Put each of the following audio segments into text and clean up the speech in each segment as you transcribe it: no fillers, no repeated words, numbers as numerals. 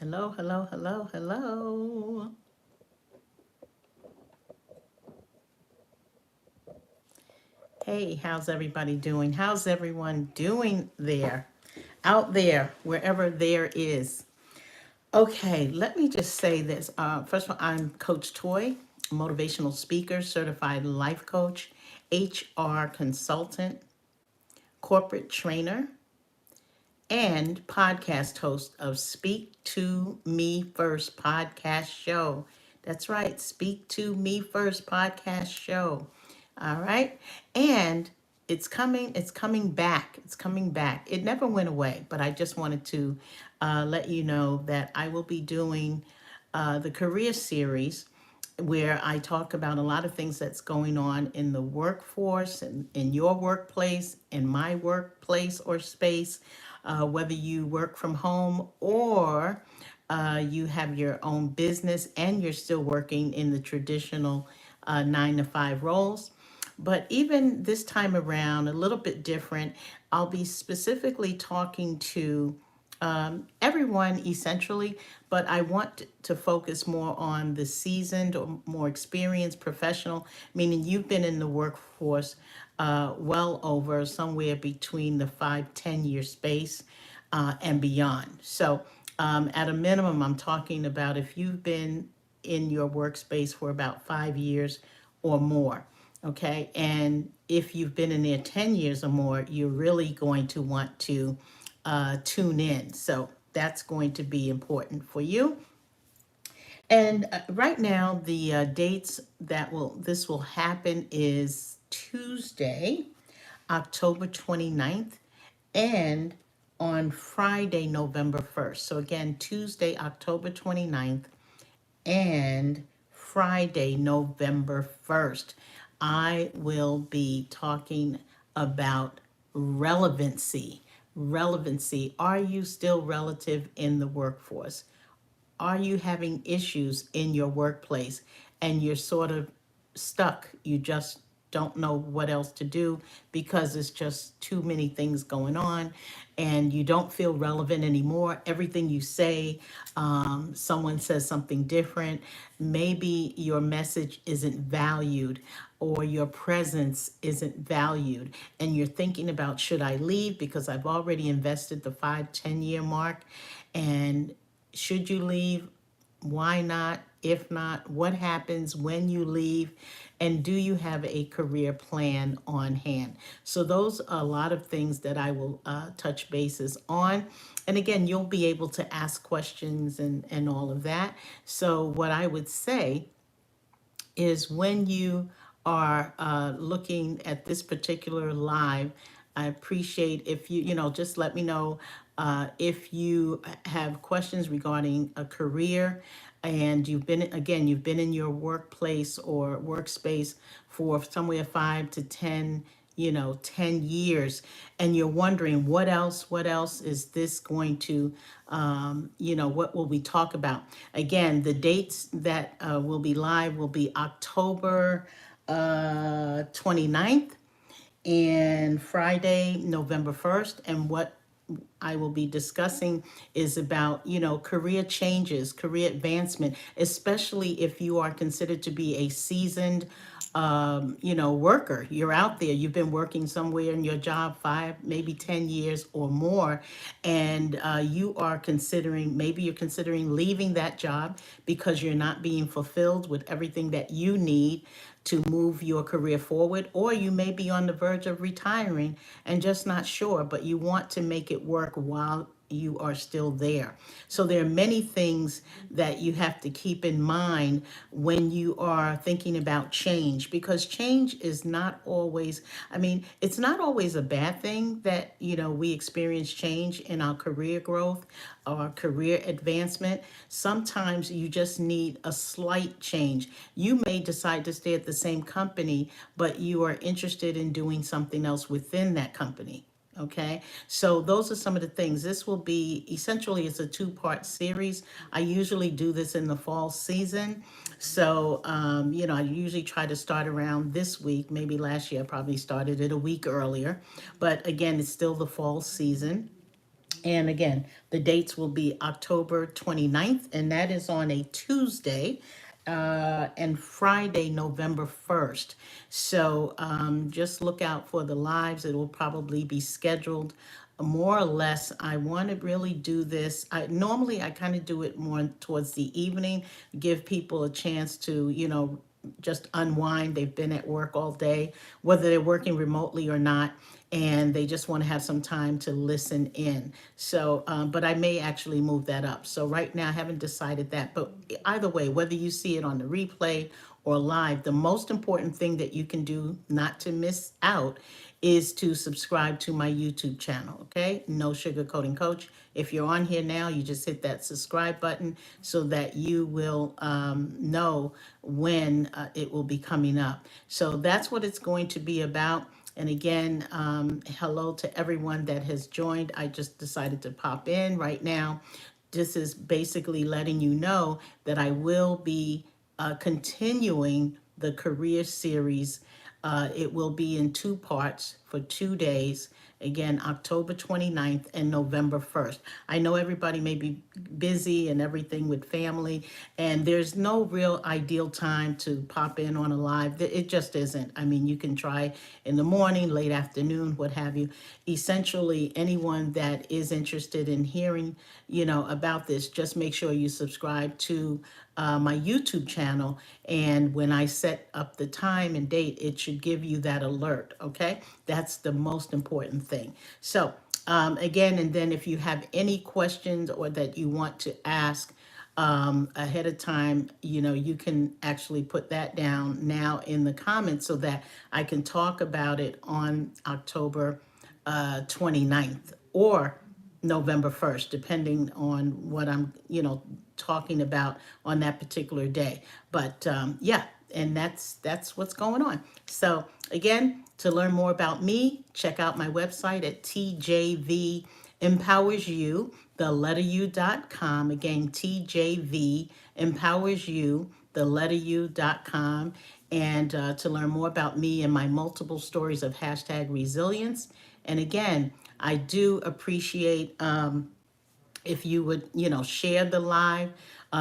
Hello, hello, hello, hello. Hey, how's everybody doing? How's everyone doing there? Out there, wherever there is. Okay, let me just say this. First of all, I'm Coach Toy, motivational speaker, certified life coach, HR consultant, corporate trainer, and podcast host of Speak to Me First podcast show. That's right, Speak to Me First podcast show. All right. And it's coming back. It's coming back. It never went away, but I just wanted to let you know that I will be doing the career series where I talk about a lot of things that's going on in the workforce and in your workplace, in my workplace or space, whether you work from home or you have your own business and you're still working in the traditional 9 to 5 roles. But even this time around, a little bit different, I'll be specifically talking to everyone essentially, but I want to focus more on the seasoned or more experienced professional, meaning you've been in the workforce well over somewhere between the 5-10 year space and beyond. So, at a minimum, I'm talking about if you've been in your workspace for about 5 years or more. Okay. And if you've been in there 10 years or more, you're really going to want to tune in. So that's going to be important for you. And right now, the dates that this will happen is Tuesday, October 29th, and on Friday, November 1st. So again, Tuesday, October 29th, and Friday, November 1st. I will be talking about relevancy. Relevancy. Are you still relative in the workforce? Are you having issues in your workplace and you're sort of stuck? You just don't know what else to do because it's just too many things going on and you don't feel relevant anymore. Everything you say, someone says something different. Maybe your message isn't valued or your presence isn't valued and you're thinking about, should I leave because I've already invested the 5-10 year mark, and should you leave? Why not? If not, what happens when you leave? And do you have a career plan on hand? So those are a lot of things that I will touch bases on. And again, you'll be able to ask questions and all of that. So what I would say is when you are looking at this particular live, I appreciate if just let me know if you have questions regarding a career and you've been in your workplace or workspace for somewhere 5 to 10, 10 years, and you're wondering what else is this going to, what will we talk about? Again, the dates that will be live will be October 29th and Friday, November 1st. And what I will be discussing is about, career changes, career advancement, especially if you are considered to be a seasoned, worker. You're out there, you've been working somewhere in your job 5, maybe 10 years or more, and maybe you're considering leaving that job because you're not being fulfilled with everything that you need to move your career forward, or you may be on the verge of retiring and just not sure, but you want to make it work while you are still there. So there are many things that you have to keep in mind when you are thinking about change, because change is not always, it's not always a bad thing that, we experience change in our career growth or career advancement. Sometimes you just need a slight change. You may decide to stay at the same company, but you are interested in doing something else within that company. Okay, so those are some of the things. This will be essentially, it's a two-part series. I usually do this in the fall season. So, I usually try to start around this week. Maybe last year I probably started it a week earlier. But again, it's still the fall season. And again, the dates will be October 29th, and that is on a Tuesday, and Friday, November 1st. So just look out for the lives. It will probably be scheduled more or less. I want to really do this. Normally I kind of do it more towards the evening, give people a chance to, just unwind. They've been at work all day, whether they're working remotely or not, and they just want to have some time to listen in. So, but I may actually move that up. So right now I haven't decided that, but either way, whether you see it on the replay or live, the most important thing that you can do not to miss out is to subscribe to my YouTube channel, okay? No Sugarcoating Coach. If you're on here now, you just hit that subscribe button so that you will know when it will be coming up. So that's what it's going to be about. And again, hello to everyone that has joined. I just decided to pop in right now. This is basically letting you know that I will be continuing the career series. It will be in two parts for 2 days. Again, October 29th and November 1st. I know everybody may be busy and everything with family, and there's no real ideal time to pop in on a live. It just isn't. I mean, you can try in the morning, late afternoon, what have you. Essentially, anyone that is interested in hearing, about this, just make sure you subscribe to my YouTube channel. And when I set up the time and date, it should give you that alert, okay? That's the most important thing. So again, and then if you have any questions or that you want to ask ahead of time, you can actually put that down now in the comments so that I can talk about it on October 29th or November 1st, depending on what I'm, talking about on that particular day. But yeah, and that's what's going on. So again, to learn more about me, check out my website at TJV Empowers You, the letter U.com. Again, TJV Empowers You, the letter U.com. And to learn more about me and my multiple stories of hashtag resilience. And again, I do appreciate if you would, share the live.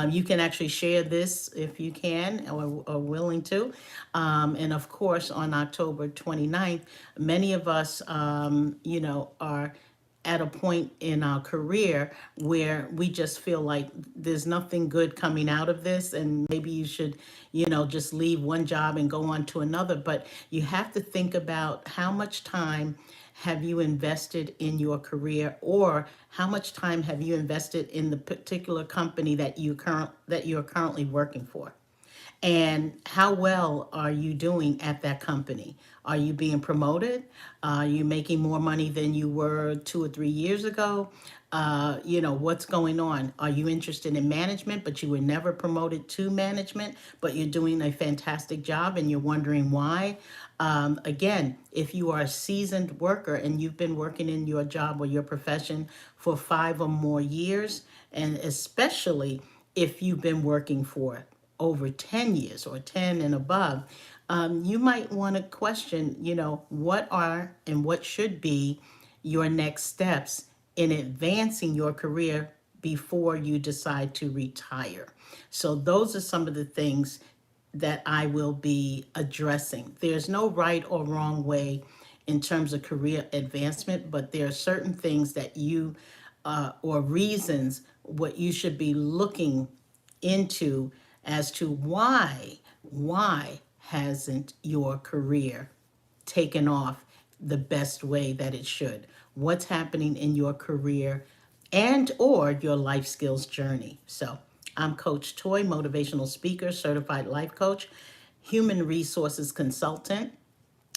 You can actually share this if you can or are willing to. And of course, on October 29th, many of us, are at a point in our career where we just feel like there's nothing good coming out of this, and maybe you should, just leave one job and go on to another. But you have to think about how much time have you invested in your career, or how much time have you invested in the particular company that you're currently working for? And how well are you doing at that company? Are you being promoted? Are you making more money than you were 2 or 3 years ago? What's going on? Are you interested in management, but you were never promoted to management, but you're doing a fantastic job and you're wondering why? Again, if you are a seasoned worker and you've been working in your job or your profession for 5 or more years, and especially if you've been working for over 10 years or 10 and above, you might want to question, what are and what should be your next steps in advancing your career before you decide to retire. So those are some of the things that I will be addressing. There's no right or wrong way in terms of career advancement, but there are certain things that or reasons what you should be looking into as to why hasn't your career taken off the best way that it should? What's happening in your career and or your life skills journey? So I'm Coach Toy, motivational speaker, certified life coach, human resources consultant,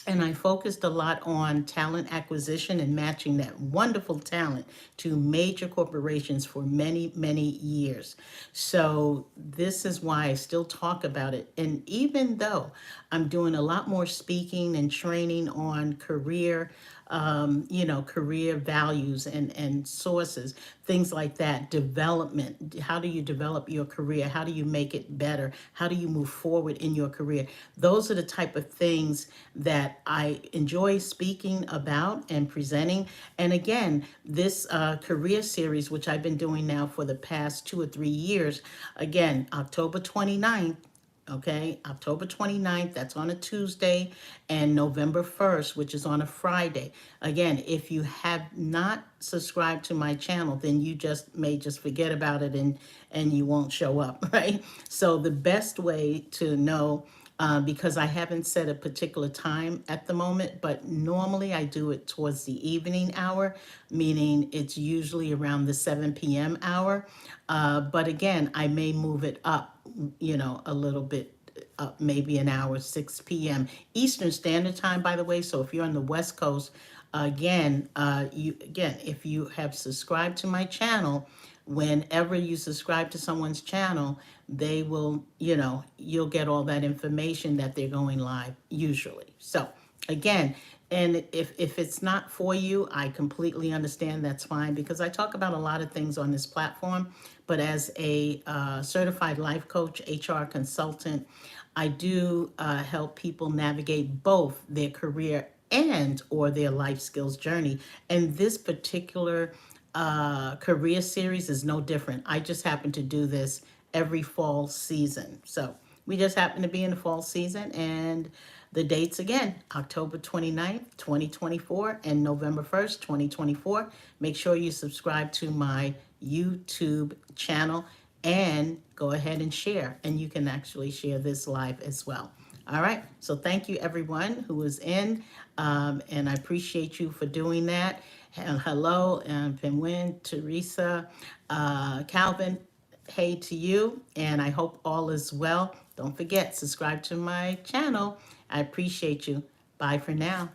and I focused a lot on talent acquisition and matching that wonderful talent to major corporations for many, many years. So this is why I still talk about it. And even though I'm doing a lot more speaking and training on career values and sources, things like that, development. How do you develop your career? How do you make it better? How do you move forward in your career? Those are the type of things that that I enjoy speaking about and presenting. And again, this career series, which I've been doing now for the past 2 or 3 years, again, October 29th. Okay, October 29th, that's on a Tuesday, and November 1st, which is on a Friday. Again, if you have not subscribed to my channel, then you just may just forget about it and you won't show up, right? So the best way to know, because I haven't set a particular time at the moment, but normally I do it towards the evening hour, meaning it's usually around the 7 p.m. hour. But again, I may move it up, a little bit up, maybe an hour, 6 p.m. Eastern Standard Time, by the way. So if you're on the West Coast, if you have subscribed to my channel, whenever you subscribe to someone's channel, they will, you'll get all that information that they're going live usually. So again, and if it's not for you, I completely understand. That's fine, because I talk about a lot of things on this platform. But as a certified life coach, HR consultant, I do help people navigate both their career and or their life skills journey. And this particular career series is no different. I just happen to do this every fall season. So we just happen to be in the fall season, and the dates again, October 29th, 2024, and November 1st, 2024. Make sure you subscribe to my YouTube channel and go ahead and share. And you can actually share this live as well. All right. So thank you, everyone who was in, and I appreciate you for doing that. And hello, Pinwin, Teresa, Calvin. Hey to you, and I hope all is well. Don't forget, subscribe to my channel. I appreciate you. Bye for now.